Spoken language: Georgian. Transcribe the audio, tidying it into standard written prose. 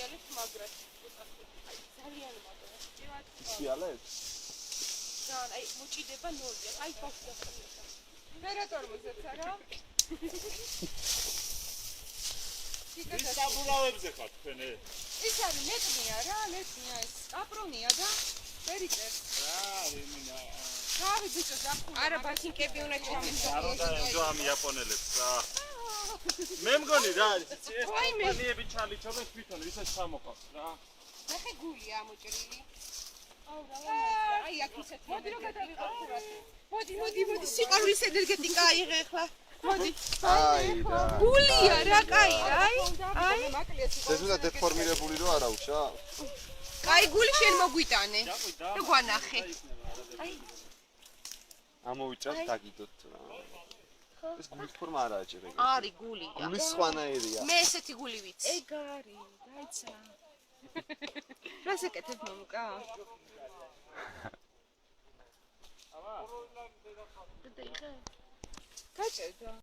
მოგიალებს მაგრად. აი ძალიან მაგრად. სიალებს? ძალიან აი მოჭიდება ნოლია. აი ბავშვი ახლა. ფერატორმოზეც არა? ის საბურავებზე ხარ თქვენ? ის არის ნეტნია რა, ნეტნია ეს. კაპრონია და ვერიწერს. იმენა. რავი ბიჭო ზაფხული. არა ბათინკები უნდა ჩამოვიდო. არ უნდა ეზო ამ იაპონელებს რა. მე მგონი რა არის ეს კომპანიები ჩალიჩობენ თვითონ ისე ჩამოყავს რა. ნახე გულია მოჭრილი. აი აქ ისეთ მოდი რომ გადავიყავ ხურად. მოდი სიყვარულის ენერგეტიკა აიღე ახლა. მოდი. აი რა. გულია რა, კაი რა. აი. ზედმეტად დეფორმირებული რო არა უშა? კაი გული შენ მოგვიტანე. რო გვანახე. აი. ამოვიჭრათ დაგიდოთ რა. ეს გულის ფორმა არაა ჯერ ეგ. არის გულია. გულის სხვანაირია. მე ესეთი გული ვიცი. ეგ არის, დაიცა. რას ეკეთებ მომკა? აბა. დაიღე. გაჭედო.